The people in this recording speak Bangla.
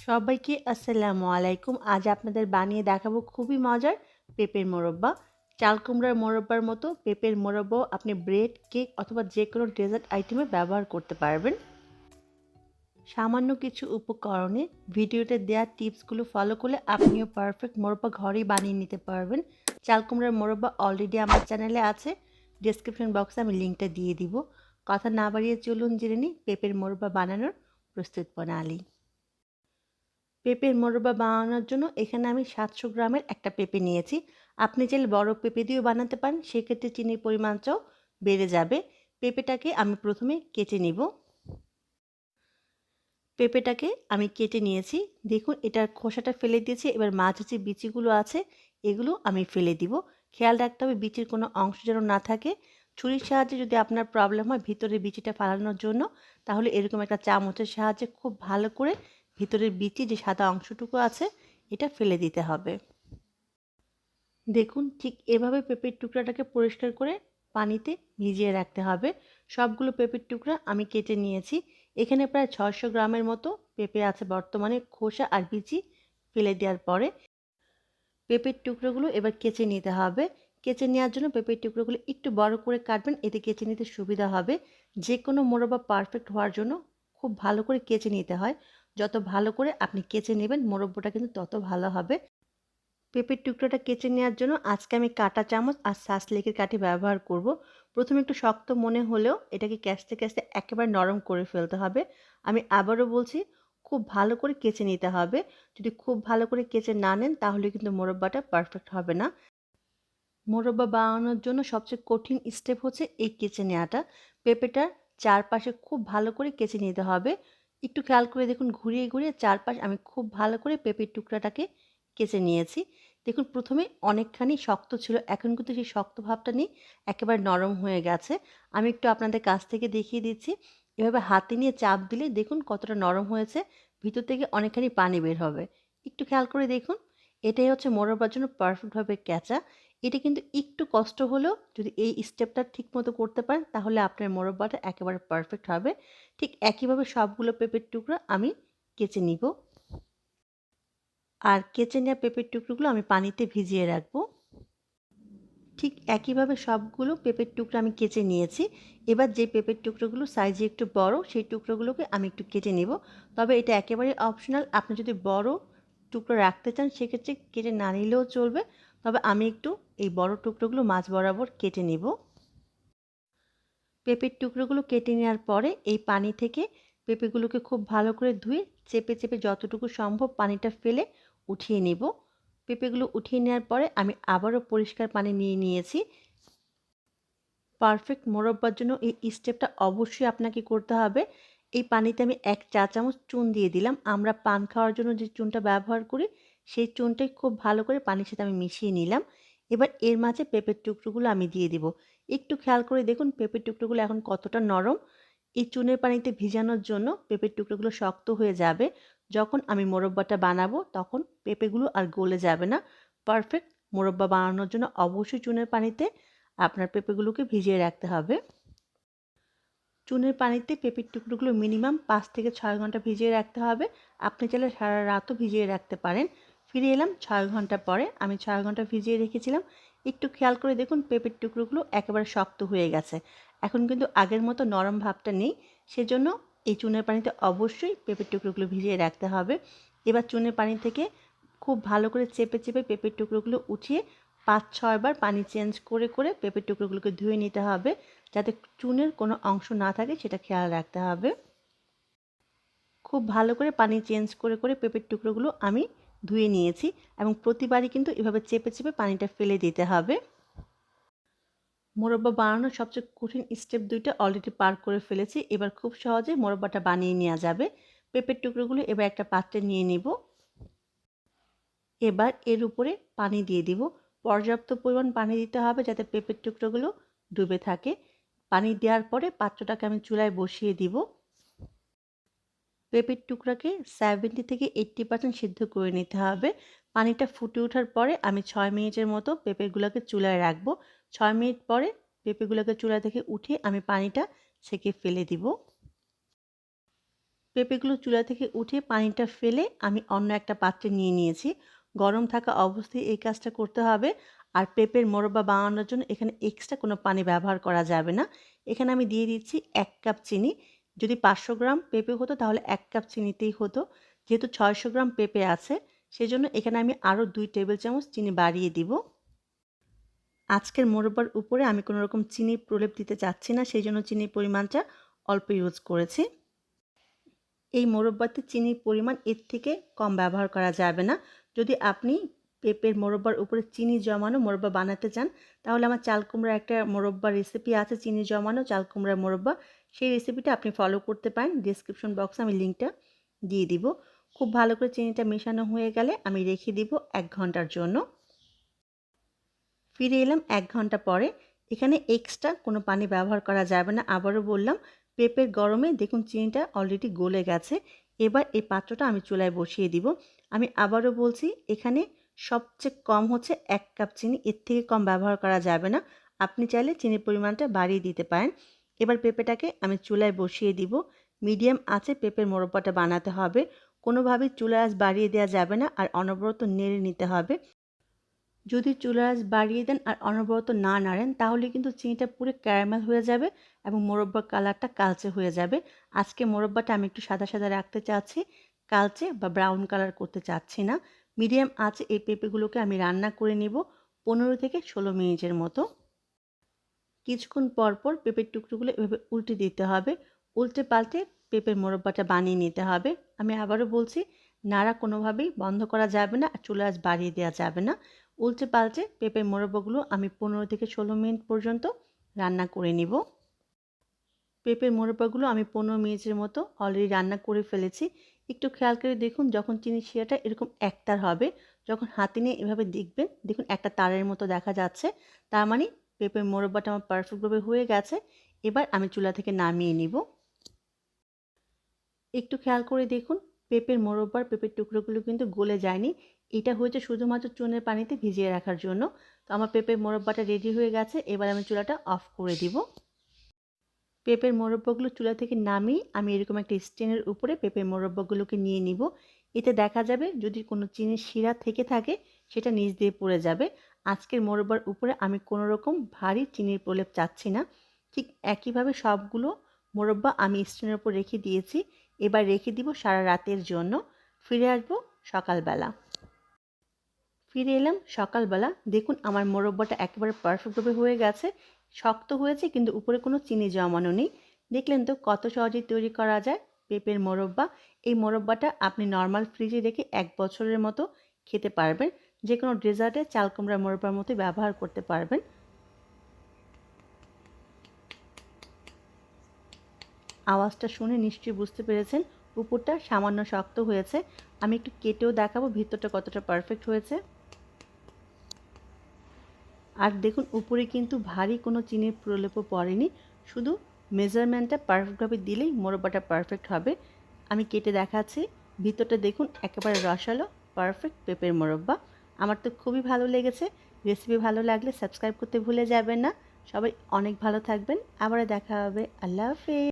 সবাইকে আসসালামু আলাইকুম। আজ আপনাদের বানিয়ে দেখাবো খুবই মজার পেঁপের মোরব্বা। চাল কুমড়ার মোরব্বার মতো পেঁপের মোরব্বাও আপনি ব্রেড, কেক অথবা যে কোনো ডেজার্ট আইটেমে ব্যবহার করতে পারবেন। সামান্য কিছু উপকরণে ভিডিওতে দেওয়া টিপসগুলো ফলো করলে আপনিও পারফেক্ট মোরব্বা ঘরেই বানিয়ে নিতে পারবেন। চাল কুমড়ার মোরব্বা অলরেডি আমার চ্যানেলে আছে, ডেসক্রিপশন বক্সে আমি লিঙ্কটা দিয়ে দিব। কথা না বাড়িয়ে চলুন জেনে নিই পেঁপের মোরব্বা বানানোর প্রস্তুত প্রণালী। পেঁপের মোরব্বা বানানোর জন্য এখানে আমি 700 গ্রামের একটা পেঁপে নিয়েছি। আপনি চাইলে বড় পেঁপে দিয়েও বানাতে পারেন, সেক্ষেত্রে চিনির পরিমাণটাও বেড়ে যাবে। পেঁপেটাকে আমি প্রথমে কেটে নিব। পেঁপেটাকে আমি কেটে নিয়েছি, দেখুন এটার খোসাটা ফেলে দিয়েছি। এবার মাঝে যে বিচিগুলো আছে এগুলো আমি ফেলে দিব। খেয়াল রাখতে হবে বিচির কোনো অংশ যেন না থাকে। ছুরির সাহায্যে যদি আপনার প্রবলেম হয় ভিতরের বিচিটা ফালানোর জন্য, তাহলে এরকম একটা চামচের সাহায্যে খুব ভালো করে ভিতরের বিচি যে সাদা অংশটুকু আছে এটা ফেলে দিতে হবে। দেখুন ঠিক এভাবে পেঁপের টুকরাটাকে পরিষ্কার করে পানিতে ভিজিয়ে রাখতে হবে। সবগুলো পেঁপের টুকরা আমি কেটে নিয়েছি। এখানে প্রায় 600 গ্রামের মতো পেঁপে আছে বর্তমানে। খোসা আর বিচি ফেলে দেওয়ার পরে পেঁপের টুকরোগুলো এবার কেচে নিতে হবে। কেচে নেওয়ার জন্য পেঁপের টুকরোগুলো একটু বড় করে কাটবেন, এতে কেচে নিতে সুবিধা হবে। যে কোনো মোরব্বা পারফেক্ট হওয়ার জন্য খুব ভালো করে কেচে নিতে হয়। যত ভালো করে আপনি কেচে নেবেন মোরব্বাটা কিন্তু তত ভালো হবে। পেঁপের টুকরোটা কেচে নেওয়ার জন্য আজকে আমি কাঁটা চামচ আর সাসলেকের কাঠি ব্যবহার করব। প্রথমে একটু শক্ত মনে হলেও এটাকে কাস্তে কাস্তে একেবারে নরম করে ফেলতে হবে। আমি আবারও বলছি, খুব ভালো করে কেচে নিতে হবে। যদি খুব ভালো করে কেচে না নেন তাহলে কিন্তু মোরব্বাটা পারফেক্ট হবে না। মোরব্বা বানানোর জন্য সবচেয়ে কঠিন স্টেপ হচ্ছে এই কেচে নেওয়াটা। পেঁপেটার চারপাশে খুব ভালো করে কেচে নিতে হবে। একটু খেয়াল করে দেখুন, ঘুরিয়ে ঘুরিয়ে চারপাশ আমি খুব ভালো করে পেঁপের টুকরাটাকে কেচে নিয়েছি। দেখুন প্রথমে অনেকখানি শক্ত ছিল, এখন কিন্তু সেই শক্ত ভাবটা নেই, একেবারে নরম হয়ে গেছে। আমি একটু আপনাদের কাছ থেকে দেখিয়ে দিচ্ছি। এভাবে হাতে নিয়ে চাপ দিলে দেখুন কতটা নরম হয়েছে, ভিতর থেকে অনেকখানি পানি বের হবে। একটু খেয়াল করে দেখুন, এটাই হচ্ছে মোরব্বার জন্য পারফেক্টভাবে কেচা। এটা কিন্তু একটু কষ্ট হলেও যদি এই স্টেপটা ঠিকমতো করতে পারেন তাহলে আপনার মোরব্বাটা একেবারে পারফেক্ট হবে। ঠিক একইভাবে সবগুলো পেঁপের টুকরো আমি কেচে নিব। আর কেচে নেওয়া পেঁপের টুকরোগুলো আমি পানিতে ভিজিয়ে রাখবো। ঠিক একইভাবে সবগুলো পেঁপের টুকরো আমি কেচে নিয়েছি। এবার যে পেঁপের টুকরোগুলো সাইজে একটু বড় সেই টুকরোগুলোকে আমি একটু কেটে নেব। তবে এটা একেবারে অপশনাল, আপনি যদি বড় টুকরো রাখতে চান সেক্ষেত্রে কেটে না নিলেও চলবে। তবে আমি একটু এই বড় টুকরোগুলো মাঝ বরাবর কেটে নেব। পেঁপের টুকরোগুলো কেটে নেওয়ার পরে এই পানি থেকে পেঁপেগুলোকে খুব ভালো করে ধুয়ে চেপে চেপে যতটুকু সম্ভব পানিটা ফেলে উঠিয়ে নেব। পেঁপেগুলো উঠিয়ে নেওয়ার পরে আমি আবারও পরিষ্কার পানি নিয়ে নিয়েছি। পারফেক্ট মোরব্বার জন্য এই স্টেপটা অবশ্যই আপনাকে করতে হবে। এই পানিতে আমি 1 চা চামচ চুন দিয়ে দিলাম। আমরা পান খাওয়ার জন্য যে চুনটা ব্যবহার করি সেই চুনটাই খুব ভালো করে পানির সাথে আমি মিশিয়ে নিলাম। এবার এর মাঝে পেঁপের টুকরোগুলো আমি দিয়ে দিব। একটু খেয়াল করে দেখুন পেঁপের টুকরোগুলো এখন কতটা নরম। এই চুনের পানিতে ভিজানোর জন্য পেঁপের টুকরোগুলো শক্ত হয়ে যাবে। যখন আমি মোরব্বাটা বানাবো তখন পেঁপেগুলো আর গলে যাবে না। পারফেক্ট মোরব্বা বানানোর জন্য অবশ্যই চুনের পানিতে আপনার পেঁপেগুলোকে ভিজিয়ে রাখতে হবে। চুনের পানিতে পেঁপের টুকরোগুলো মিনিমাম 5 থেকে 6 ঘন্টা ভিজিয়ে রাখতে হবে। আপনি চাইলে সারা রাতও ভিজিয়ে রাখতে পারেন। ফিরে এলাম 6 ঘন্টা পরে। আমি 6 ঘন্টা ভিজিয়ে রেখেছিলাম। একটু খেয়াল করে দেখুন পেঁপের টুকরোগুলো একেবারে শক্ত হয়ে গেছে। এখন কিন্তু আগের মতো নরম ভাবটা নেই। সেজন্য এই চুনের পানিতে অবশ্যই পেঁপের টুকরোগুলো ভিজিয়ে রাখতে হবে। এবার চুনের পানি থেকে খুব ভালো করে চেপে চেপে পেঁপের টুকরোগুলো উঠিয়ে 5-6 বার পানি চেঞ্জ করে করে পেঁপের টুকরোগুলোকে ধুয়ে নিতে হবে, যাতে চুনের কোনো অংশ না থাকে সেটা খেয়াল রাখতে হবে। খুব ভালো করে পানি চেঞ্জ করে করে পেঁপের টুকরোগুলো আমি ধুয়ে নিয়েছি এবং প্রতিবারই কিন্তু এভাবে চেপে চেপে পানিটা ফেলে দিতে হবে। মোরব্বা বানানোর সবচেয়ে কঠিন স্টেপ 2টা অলরেডি পার করে ফেলেছি। এবার খুব সহজে মোরব্বাটা বানিয়ে নেওয়া যাবে। পেঁপের টুকরোগুলো এবার একটা পাত্রে নিয়ে নিব। এবার এর উপরে পানি দিয়ে দিব। পর্যাপ্ত পরিমাণ পানি দিতে হবে যাতে পেঁপের টুকরোগুলো ডুবে থাকে। পানি দেওয়ার পরে পাত্রটাকে আমি চুলায় বসিয়ে দিব। পেঁপের টুকরাকে 70 থেকে 80% সিদ্ধ করে নিতে হবে। পানিটা ফুটে ওঠার পরে আমি 6 মিনিটের মতো পেঁপেগুলোকে চুলায় রাখবো। 6 মিনিট পরে পেঁপেগুলোকে চুলা থেকে উঠিয়ে আমি পানিটা ছেঁকে ফেলে দিব। পেঁপেগুলো চুলা থেকে উঠিয়ে পানিটা ফেলে আমি অন্য একটা পাত্রে নিয়ে নিয়েছি। গরম থাকা অবস্থায় এই কাজটা করতে হবে। আর পেঁপের মোরব্বা বানানোর জন্য এখানে এক্সট্রা কোনো পানি ব্যবহার করা যাবে না। এখানে আমি দিয়ে দিচ্ছি 1 কাপ চিনি। যদি 500 গ্রাম পেঁপে হতো তাহলে 1 কাপ চিনিতেই হতো। যেহেতু 600 গ্রাম পেঁপে আছে, সেজন্য এখানে আমি আরও 2 টেবিল চামচ চিনি বাড়িয়ে দিব। আজকের মোরব্বার উপরে আমি কোনো রকম চিনির প্রলেপ দিতে চাচ্ছি না, সেজন্য চিনির পরিমাণটা অল্প ইউজ করেছি। এই মোরব্বাতে চিনির পরিমাণ এর থেকে কম ব্যবহার করা যাবে না। যদি আপনি পেঁপের মোরব্বার উপরে চিনি জমানো মোরব্বা বানাতে চান, তাহলে আমার চাল কুমড়ার একটা মোরব্বা রেসিপি আছে, চিনি জমানো চাল কুমড়ার মোরব্বা। সেই রেসিপিটা আপনি ফলো করতে পারেন। ডেসক্রিপশন বক্সে আমি লিঙ্কটা দিয়ে দিব। খুব ভালো করে চিনিটা মেশানো হয়ে গেলে আমি রেখে দিব 1 ঘন্টার জন্য। ফিরে এলাম 1 ঘন্টা পরে। এখানে এক্সট্রা কোনো পানি ব্যবহার করা যাবে না। আবারও বললাম, পেঁপের গরমে দেখুন চিনিটা অলরেডি গলে গেছে। এবার এই পাত্রটা আমি চুলায় বসিয়ে দিব। আমি আবারও বলছি, এখানে সবচেয়ে কম হচ্ছে 1 কাপ চিনি, এর থেকে কম ব্যবহার করা যাবে না। আপনি চাইলে চিনির পরিমাণটা বাড়িয়ে দিতে পারেন। এবার পেঁপেটাকে আমি চুলায় বসিয়ে দিব। মিডিয়াম আঁচে পেঁপের মোরব্বাটা বানাতে হবে। কোনোভাবেই চুলার আঁচ বাড়িয়ে দেওয়া যাবে না, আর অনবরত নেড়ে নিতে হবে। যদি চুলার আঁচ বাড়িয়ে দেন আর অনবরত না নাড়েন, তাহলে কিন্তু চিনিটা পুরো ক্যারামেল হয়ে যাবে এবং মোরব্বার কালারটা কালচে হয়ে যাবে। আজকে মোরব্বাটা আমি একটু সাদা সাদা রাখতে চাচ্ছি, কালচে বা ব্রাউন কালার করতে চাচ্ছি না। মিডিয়াম আঁচে এই পেঁপেগুলোকে আমি রান্না করে নেব 15 থেকে 16 মিনিটের মতো। কিছুক্ষণ পর পর পেঁপের টুকরোগুলো এভাবে উল্টে দিতে হবে। উল্টে পাল্টে পেঁপের মোরব্বাটা বানিয়ে নিতে হবে। আমি আবারও বলছি, নাড়া কোনোভাবেই বন্ধ করা যাবে না, আর চুলার আঁচ বাড়িয়ে দেওয়া যাবে না। উল্টে পাল্টে পেঁপের মোরব্বাগুলো আমি 15 থেকে 16 মিনিট পর্যন্ত রান্না করে নিব। পেঁপের মোরব্বাগুলো আমি 15 মিনিটের মতো অলরেডি রান্না করে ফেলেছি। একটু খেয়াল করে দেখুন, যখন চিনির শিরাটা এরকম একতার হবে, যখন হাতে নিয়ে এভাবে দেখবেন, দেখুন একটা তারের মতো দেখা যাচ্ছে, তার মানে পেঁপের মোরব্বাটা আমার পারফেক্টভাবে হয়ে গেছে। এবার আমি চুলা থেকে নামিয়ে নিব। একটু খেয়াল করে দেখুন, পেঁপের মোরব্বার পেঁপের টুকরোগুলো কিন্তু গলে যায়নি। এটা হয়েছে শুধুমাত্র চুনের পানিতে ভিজিয়ে রাখার জন্য। তো আমার পেঁপের মোরব্বাটা রেডি হয়ে গেছে। এবার আমি চুলাটা অফ করে দিব। পেঁপের মোরব্বাগুলো চুলা থেকে নামিয়ে আমি এরকম একটা স্ট্যান্ডের উপরে পেঁপের মোরব্বাগুলোকে নিয়ে নিব। এতে দেখা যাবে যদি কোনো চিনির শিরা থেকে থাকে, সেটা নিচ দিয়ে পড়ে যাবে। আজকের মোরব্বার উপরে আমি কোনো রকম ভারী চিনির প্রলেপ চাচ্ছি না। ঠিক একইভাবে সবগুলো মোরব্বা আমি স্ট্যান্ডের উপর রেখে দিয়েছি। এবার রেখে দিব সারা রাতের জন্য। ফিরে আসবো সকালবেলা। ফিরে এলাম সকালবেলা। দেখুন আমার মোরব্বাটা একেবারে পারফেক্টভাবে হয়ে গেছে। শক্ত হয়েছে কিন্তু উপরে কোনো চিনি জমানো নেই। দেখলেন তো কত সহজেই তৈরি করা যায় পেঁপের মোরব্বা। এই মোরব্বাটা আপনি নর্মাল ফ্রিজে রেখে 1 বছরের মতো খেতে পারবেন। যে কোনো ডেজার্টে চাল কুমড়ার মোরব্বার মতো ব্যবহার করতে পারবেন। আওয়াজটা শুনে নিশ্চয়ই বুঝতে পেরেছেন উপরটা সামান্য শক্ত হয়েছে। আমি একটু কেটেও দেখাবো ভিতরটা কতটা পারফেক্ট হয়েছে। আর দেখুন উপরে কিন্তু ভারী কোনো চিনির প্রলেপও পড়েনি, শুধু মেজারমেন্টটা পারফেক্টভাবে দিলেই মোরব্বাটা পারফেক্ট হবে। আমি কেটে দেখাচ্ছি, ভিতরটা দেখুন একেবারে রসালো পারফেক্ট পেঁপের মোরব্বা। আমার তো খুবই ভালো লেগেছে। রেসিপি ভালো লাগলে সাবস্ক্রাইব করতে ভুলে যাবেন না। সবাই অনেক ভালো থাকবেন। আবারও দেখা হবে। আল্লাহ হাফেজ।